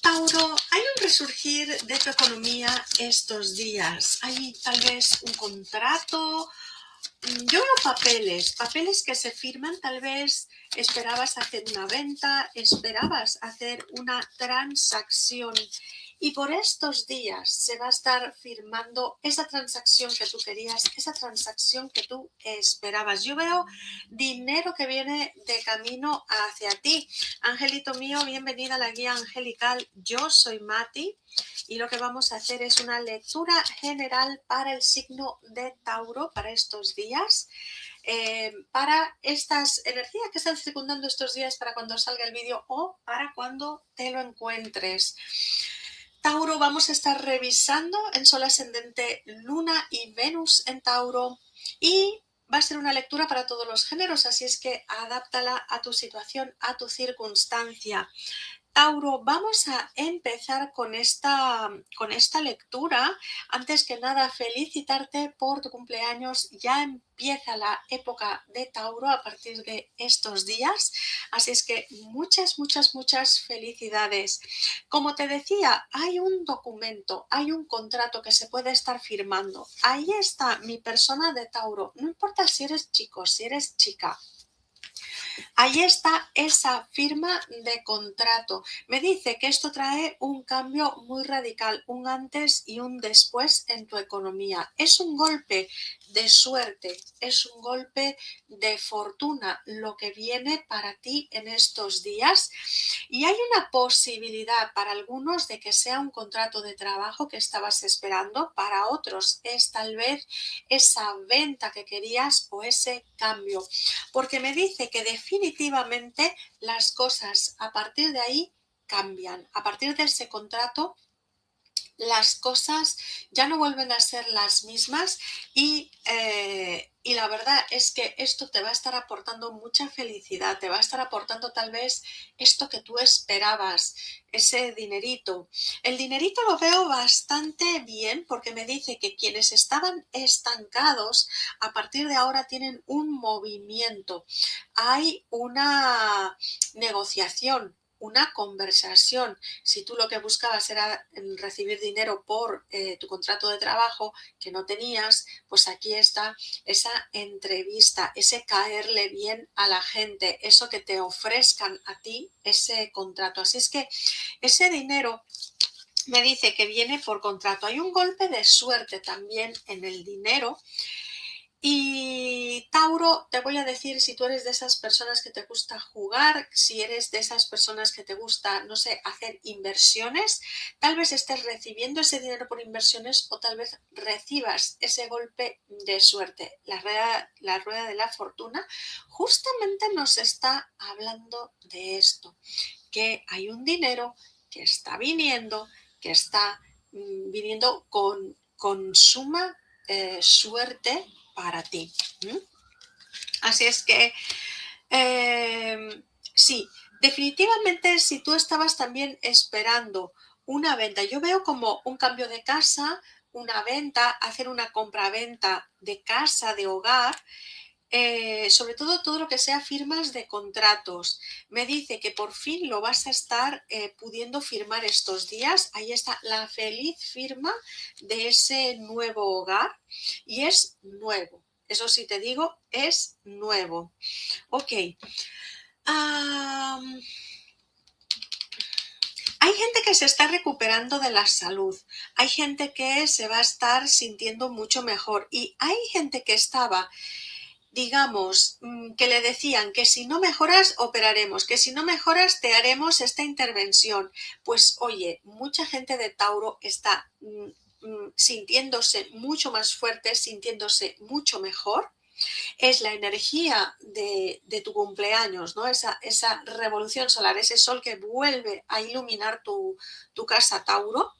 Tauro, hay un resurgir de tu economía estos días. Hay tal vez un contrato. Yo veo papeles que se firman. Tal vez esperabas hacer una venta, esperabas hacer una transacción. Y por estos días se va a estar firmando esa transacción que tú querías, esa transacción que tú esperabas. Yo veo dinero que viene de camino hacia ti. Angelito mío, bienvenida a la guía angelical. Yo soy Mati y lo que vamos a hacer es una lectura general para el signo de Tauro para estos días. Para estas energías que están circundando estos días, para cuando salga el vídeo o para cuando te lo encuentres. Tauro, vamos a estar revisando en Sol ascendente, Luna y Venus en Tauro, y va a ser una lectura para todos los géneros, así es que adáptala a tu situación, a tu circunstancia. Tauro, vamos a empezar con esta lectura. Antes que nada, felicitarte por tu cumpleaños. Ya empieza la época de Tauro a partir de estos días. Así es que muchas felicidades. Como te decía, hay un documento, hay un contrato que se puede estar firmando. Ahí está mi persona de Tauro. No importa si eres chico, si eres chica. Ahí está esa firma de contrato. Me dice que esto trae un cambio muy radical, un antes y un después en tu economía. Es un golpe de suerte, es un golpe de fortuna lo que viene para ti en estos días. Y hay una posibilidad para algunos de que sea un contrato de trabajo que estabas esperando, para otros es tal vez esa venta que querías o ese cambio. Porque me dice que definitivamente las cosas a partir de ahí cambian. A partir de ese contrato, las cosas ya no vuelven a ser las mismas y la verdad es que esto te va a estar aportando mucha felicidad, te va a estar aportando tal vez esto que tú esperabas, ese dinerito. El dinerito lo veo bastante bien porque me dice que quienes estaban estancados a partir de ahora tienen un movimiento, hay una negociación, una conversación. Si tú lo que buscabas era recibir dinero por tu contrato de trabajo que no tenías, pues aquí está esa entrevista, ese caerle bien a la gente, eso que te ofrezcan a ti, ese contrato. Así es que ese dinero me dice que viene por contrato. Hay un golpe de suerte también en el dinero. Y Tauro, te voy a decir, si tú eres de esas personas que te gusta jugar, si eres de esas personas que te gusta, no sé, hacer inversiones, tal vez estés recibiendo ese dinero por inversiones o tal vez recibas ese golpe de suerte. La rueda de la fortuna justamente nos está hablando de esto, que hay un dinero que está viniendo, que está viniendo con suma suerte para ti. Así es que sí, definitivamente si tú estabas también esperando una venta, yo veo como un cambio de casa, una venta, hacer una compraventa de casa, de hogar, sobre todo lo que sea firmas de contratos. Me dice que por fin lo vas a estar pudiendo firmar estos días. Ahí está la feliz firma de ese nuevo hogar y es nuevo. Eso sí te digo, es nuevo. Ok. Hay gente que se está recuperando de la salud, hay gente que se va a estar sintiendo mucho mejor y hay gente que estaba, digamos, que le decían que si no mejoras operaremos, que si no mejoras te haremos esta intervención. Pues oye, mucha gente de Tauro está sintiéndose mucho más fuerte, sintiéndose mucho mejor. Es la energía de tu cumpleaños, ¿no? Esa revolución solar, ese sol que vuelve a iluminar tu casa Tauro,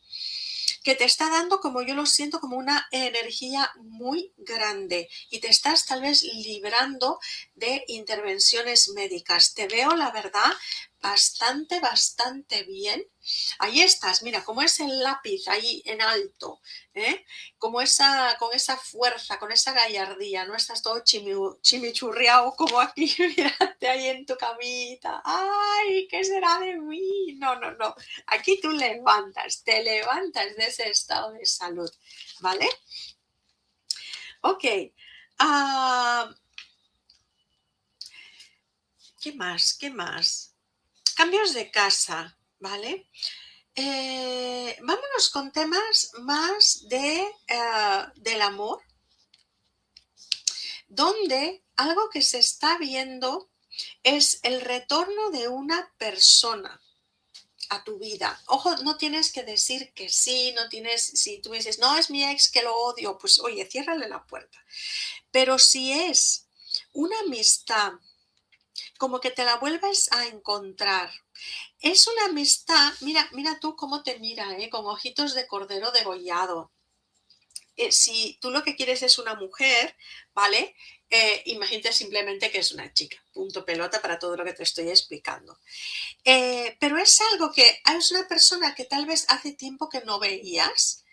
que te está dando, como yo lo siento, como una energía muy grande y te estás tal vez librando de intervenciones médicas. Te veo, la verdad, bastante bien. Ahí estás, mira, como es el lápiz ahí en alto, ¿eh? Como con esa fuerza, con esa gallardía, no estás todo chimichurriado como aquí, mírate ahí en tu camita. ¡Ay, qué será de mí! No, no, no. Aquí tú te levantas de ese estado de salud, ¿vale? Ok. Ah, ¿qué más? ¿Qué más? Cambios de casa, ¿vale? Vámonos con temas más del amor, donde algo que se está viendo es el retorno de una persona a tu vida. Ojo, no tienes que decir que sí, no tienes, si tú me dices, no, es mi ex que lo odio, pues oye, ciérrale la puerta. Pero si es una amistad, como que te la vuelves a encontrar. Es una amistad, mira tú cómo te mira, con ojitos de cordero degollado. Si tú lo que quieres es una mujer, ¿vale? Imagínate simplemente que es una chica, punto pelota para todo lo que te estoy explicando. Pero es algo que es una persona que tal vez hace tiempo que no veías,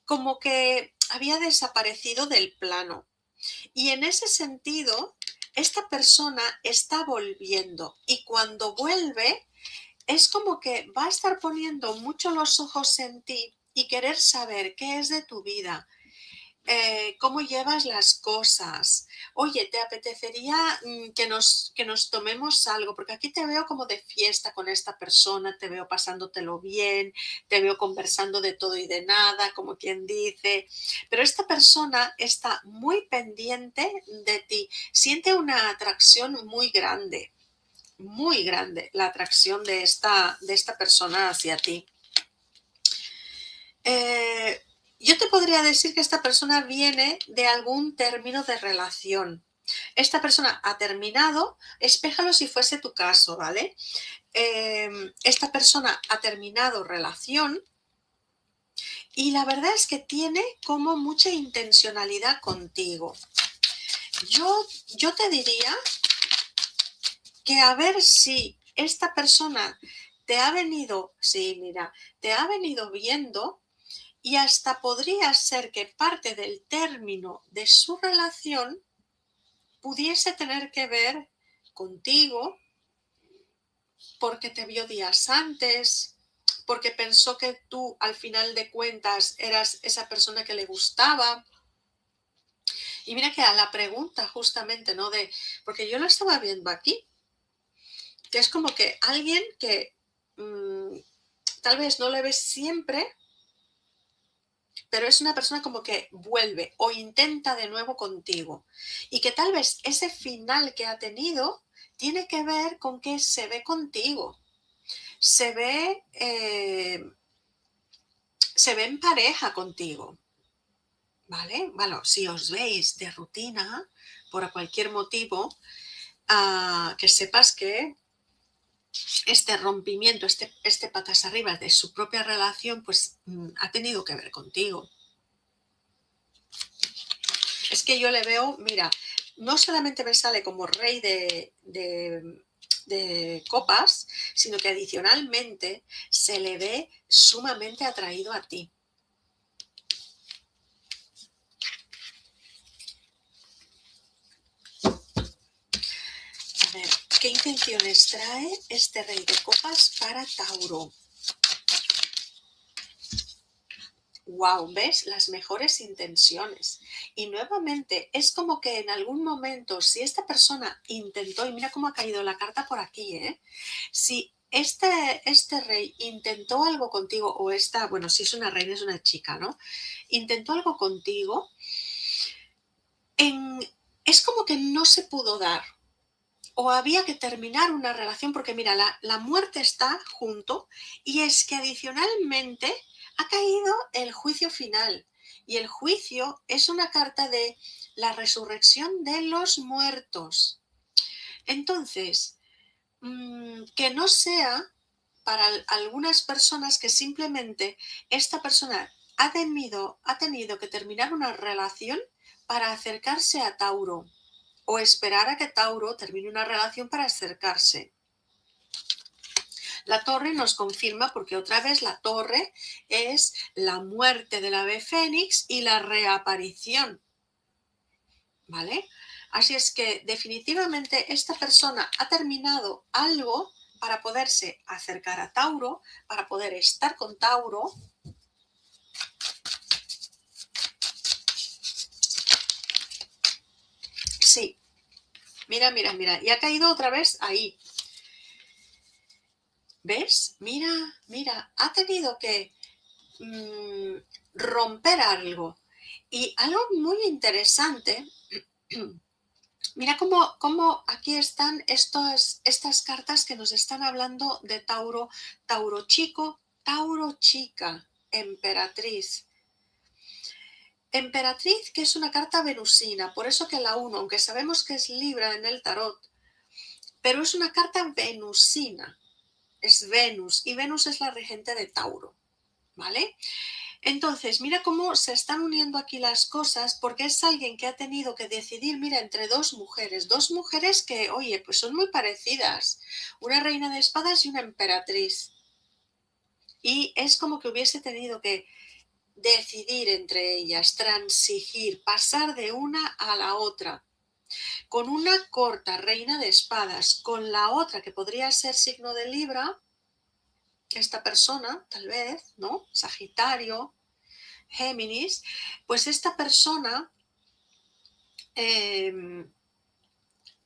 como que había desaparecido del plano. Y en ese sentido, esta persona está volviendo y cuando vuelve es como que va a estar poniendo mucho los ojos en ti y querer saber qué es de tu vida, cómo llevas las cosas. Oye, ¿te apetecería que nos tomemos algo? Porque aquí te veo como de fiesta con esta persona, te veo pasándotelo bien, te veo conversando de todo y de nada, como quien dice. Pero esta persona está muy pendiente de ti, siente una atracción muy grande la atracción de esta persona hacia ti. Yo te podría decir que esta persona viene de algún término de relación. Esta persona ha terminado, espéjalo si fuese tu caso, ¿vale? Esta persona ha terminado relación y la verdad es que tiene como mucha intencionalidad contigo. Yo te diría que a ver si esta persona te ha venido, sí, mira, te ha venido viendo y hasta podría ser que parte del término de su relación pudiese tener que ver contigo porque te vio días antes, porque pensó que tú al final de cuentas eras esa persona que le gustaba. Y mira que a la pregunta justamente, ¿no? Porque yo lo estaba viendo aquí, que es como que alguien que tal vez no le ves siempre, pero es una persona como que vuelve o intenta de nuevo contigo. Y que tal vez ese final que ha tenido tiene que ver con que se ve contigo. Se ve, se ve en pareja contigo. ¿Vale? Bueno, si os veis de rutina, por cualquier motivo, que sepas que este rompimiento, este patas arriba de su propia relación, pues ha tenido que ver contigo. Es que yo le veo, mira, no solamente me sale como rey de copas, sino que adicionalmente se le ve sumamente atraído a ti. A ver, ¿qué intenciones trae este rey de copas para Tauro? Wow, ¿ves? Las mejores intenciones. Y nuevamente, es como que en algún momento, si esta persona intentó, y mira cómo ha caído la carta por aquí, ¿eh? Si este rey intentó algo contigo, o esta, bueno, si es una reina, es una chica, ¿no? Intentó algo contigo, es como que no se pudo dar. O había que terminar una relación, porque mira, la muerte está junto, y es que adicionalmente ha caído el juicio final. Y el juicio es una carta de la resurrección de los muertos. Entonces, que no sea para algunas personas que simplemente esta persona ha tenido que terminar una relación para acercarse a Tauro o esperar a que Tauro termine una relación para acercarse. La torre nos confirma porque otra vez la torre es la muerte del ave fénix y la reaparición, ¿vale? Así es que definitivamente esta persona ha terminado algo para poderse acercar a Tauro, para poder estar con Tauro. Sí, mira, mira, mira, y ha caído otra vez ahí. ¿Ves? Mira, mira, ha tenido que romper algo. Y algo muy interesante, mira cómo aquí están estas cartas que nos están hablando de Tauro, Tauro chico, Tauro chica, emperatriz. Emperatriz, que es una carta venusina, por eso que la 1, aunque sabemos que es Libra en el tarot, pero es una carta venusina, es Venus, y Venus es la regente de Tauro, ¿vale? Entonces, mira cómo se están uniendo aquí las cosas, porque es alguien que ha tenido que decidir, mira, entre dos mujeres que, oye, pues son muy parecidas, una reina de espadas y una emperatriz. Y es como que hubiese tenido que decidir entre ellas, transigir, pasar de una a la otra. Con una corta reina de espadas, con la otra que podría ser signo de Libra, esta persona, tal vez, ¿no? Sagitario, Géminis, pues esta persona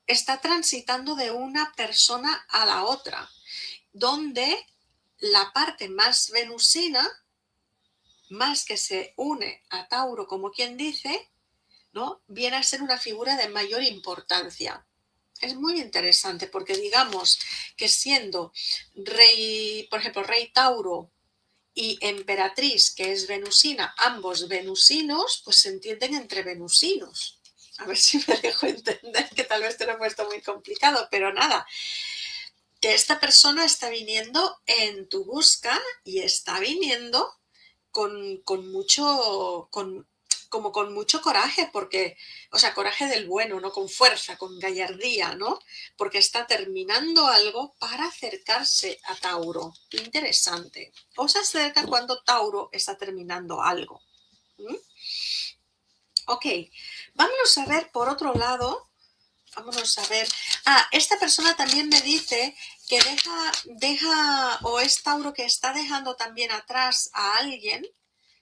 está transitando de una persona a la otra, donde la parte más venusina, más que se une a Tauro, como quien dice, ¿no? Viene a ser una figura de mayor importancia. Es muy interesante porque digamos que siendo rey, por ejemplo, rey Tauro y emperatriz, que es venusina, ambos venusinos, pues se entienden entre venusinos. A ver si me dejo entender, que tal vez te lo he puesto muy complicado, pero nada, que esta persona está viniendo en tu busca y está viniendo con mucho, como con mucho coraje, porque, o sea, coraje del bueno, no con fuerza, con gallardía, ¿no? Porque está terminando algo para acercarse a Tauro. Interesante. O se acerca cuando Tauro está terminando algo. ¿Mm? Ok, vámonos a ver por otro lado. Vámonos a ver. Esta persona también me dice que deja, o es Tauro que está dejando también atrás a alguien,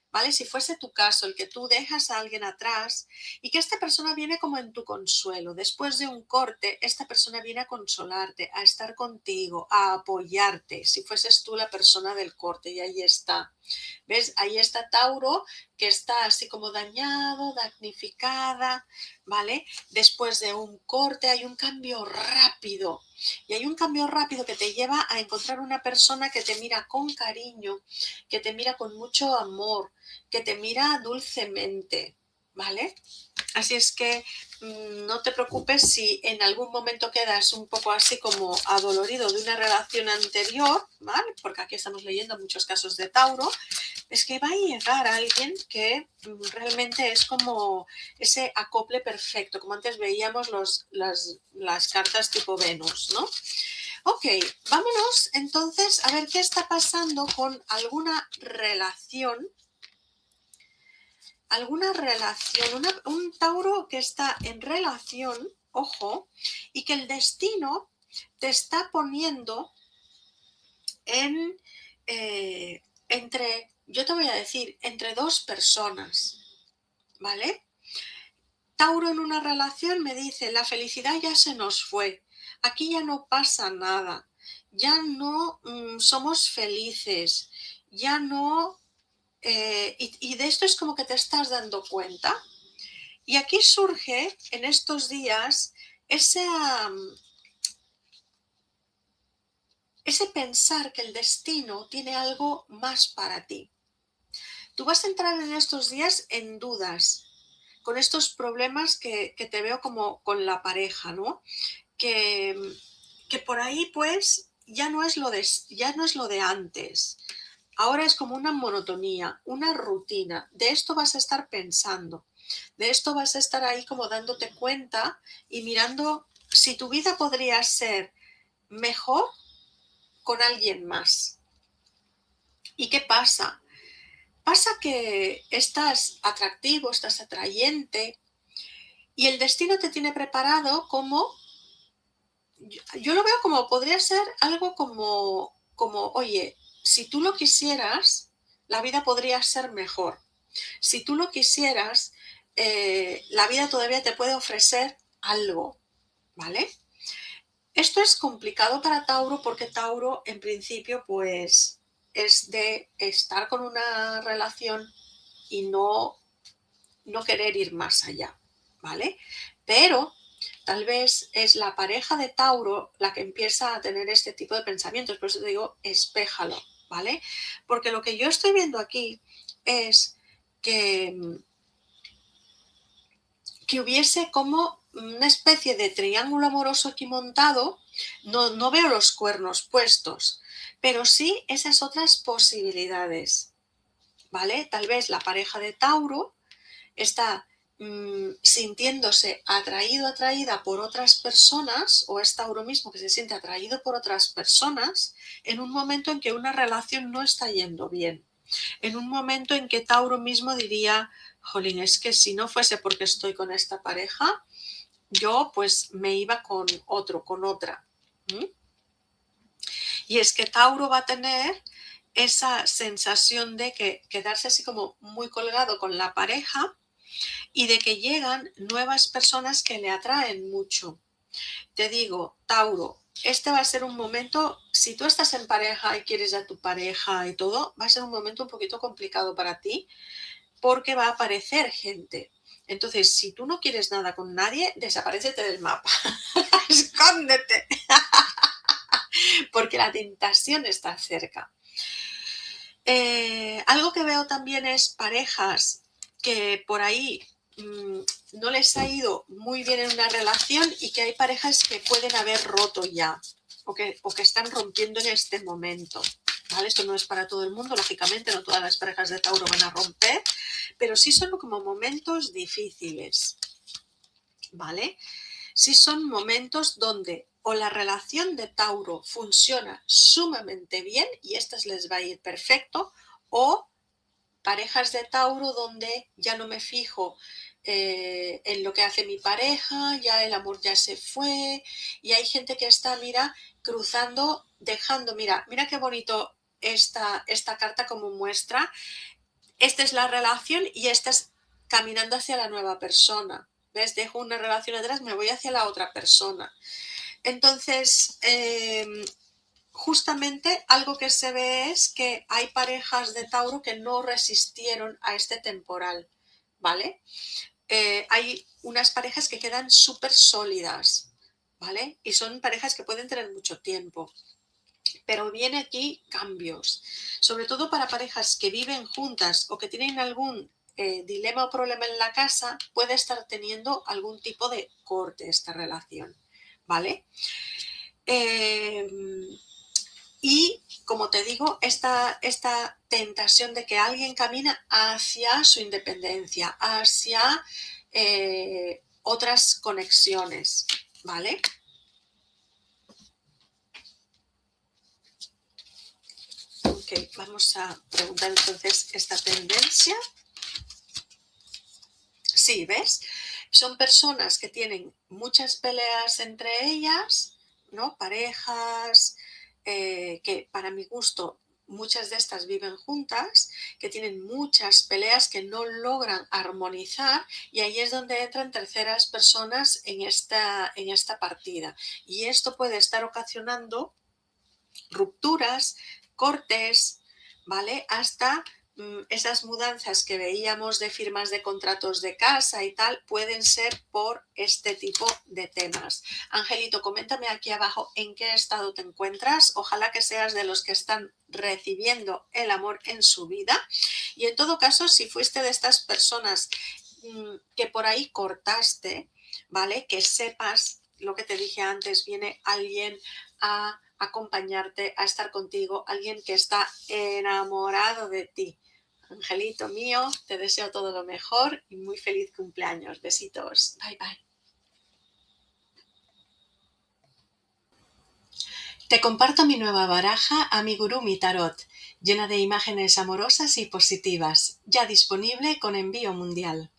¿vale? Si fuese tu caso, el que tú dejas a alguien atrás y que esta persona viene como en tu consuelo. Después de un corte, esta persona viene a consolarte, a estar contigo, a apoyarte, si fueses tú la persona del corte, y ahí está. ¿Ves? Ahí está Tauro, que está así como dañado, damnificada, ¿vale? Después de un corte hay un cambio rápido. Y hay un cambio rápido que te lleva a encontrar una persona que te mira con cariño, que te mira con mucho amor, que te mira dulcemente, ¿vale? Así es que no te preocupes si en algún momento quedas un poco así como adolorido de una relación anterior, ¿vale? Porque aquí estamos leyendo muchos casos de Tauro. Es que va a llegar alguien que realmente es como ese acople perfecto, como antes veíamos las cartas tipo Venus, ¿no? Ok, vámonos entonces a ver qué está pasando con alguna relación, un Tauro que está en relación, ojo, y que el destino te está poniendo en, yo te voy a decir, entre dos personas, ¿vale? Tauro en una relación me dice, la felicidad ya se nos fue, aquí ya no pasa nada, ya no somos felices, ya no... y de esto es como que te estás dando cuenta. Y aquí surge en estos días ese pensar que el destino tiene algo más para ti. Tú vas a entrar en estos días en dudas, con estos problemas que te veo como con la pareja, ¿no? Que por ahí pues ya no es lo de antes. Ahora es como una monotonía, una rutina. De esto vas a estar pensando. De esto vas a estar ahí como dándote cuenta y mirando si tu vida podría ser mejor con alguien más. ¿Y qué pasa? Pasa que estás atractivo, estás atrayente y el destino te tiene preparado como, yo lo veo como podría ser algo como, oye, si tú lo quisieras, la vida podría ser mejor. Si tú lo quisieras, la vida todavía te puede ofrecer algo, ¿vale? Esto es complicado para Tauro porque Tauro en principio pues es de estar con una relación y no querer ir más allá, ¿vale? Pero tal vez es la pareja de Tauro la que empieza a tener este tipo de pensamientos, por eso te digo, espéjalo, ¿vale? Porque lo que yo estoy viendo aquí es que hubiese como una especie de triángulo amoroso aquí montado, no veo los cuernos puestos, pero sí esas otras posibilidades, ¿vale? Tal vez la pareja de Tauro está sintiéndose atraído, atraída por otras personas, o es Tauro mismo que se siente atraído por otras personas, en un momento en que una relación no está yendo bien. En un momento en que Tauro mismo diría, jolín, es que si no fuese porque estoy con esta pareja, yo pues me iba con otro, con otra. Y es que Tauro va a tener esa sensación de que quedarse así como muy colgado con la pareja y de que llegan nuevas personas que le atraen mucho. Te digo, Tauro, este va a ser un momento, si tú estás en pareja y quieres a tu pareja y todo, va a ser un momento un poquito complicado para ti porque va a aparecer gente. Entonces, si tú no quieres nada con nadie, desaparécete del mapa. Escóndete. Porque la tentación está cerca. Algo que veo también es parejas que por ahí no les ha ido muy bien en una relación y que hay parejas que pueden haber roto ya o que están rompiendo en este momento. ¿Vale? Esto no es para todo el mundo, lógicamente, no todas las parejas de Tauro van a romper, pero sí son como momentos difíciles, ¿vale? Sí son momentos donde o la relación de Tauro funciona sumamente bien y estas les va a ir perfecto, o parejas de Tauro donde ya no me fijo en lo que hace mi pareja, ya el amor ya se fue y hay gente que está, mira, cruzando, dejando, mira qué bonito esta carta como muestra, esta es la relación y esta es caminando hacia la nueva persona. ¿Ves? Dejo una relación atrás, me voy hacia la otra persona. Entonces, justamente algo que se ve es que hay parejas de Tauro que no resistieron a este temporal, ¿vale? Hay unas parejas que quedan súper sólidas, ¿vale? Y son parejas que pueden tener mucho tiempo. Pero viene aquí cambios, sobre todo para parejas que viven juntas o que tienen algún dilema o problema en la casa, puede estar teniendo algún tipo de corte esta relación, ¿vale? Y como te digo, esta tentación de que alguien camina hacia su independencia, hacia otras conexiones, ¿vale? Ok, vamos a preguntar entonces esta tendencia. Sí, ¿ves? Son personas que tienen muchas peleas entre ellas, ¿no? Parejas, que para mi gusto muchas de estas viven juntas, que tienen muchas peleas que no logran armonizar y ahí es donde entran terceras personas en esta partida. Y esto puede estar ocasionando rupturas, cortes, ¿vale? Hasta esas mudanzas que veíamos de firmas de contratos de casa y tal pueden ser por este tipo de temas. Angelito, coméntame aquí abajo en qué estado te encuentras. Ojalá que seas de los que están recibiendo el amor en su vida. Y en todo caso, si fuiste de estas personas que por ahí cortaste, ¿vale? Que sepas lo que te dije antes, viene alguien a acompañarte, a estar contigo, alguien que está enamorado de ti. Angelito mío, te deseo todo lo mejor y muy feliz cumpleaños. Besitos. Bye bye. Te comparto mi nueva baraja Amigurumi Tarot, llena de imágenes amorosas y positivas, ya disponible con envío mundial.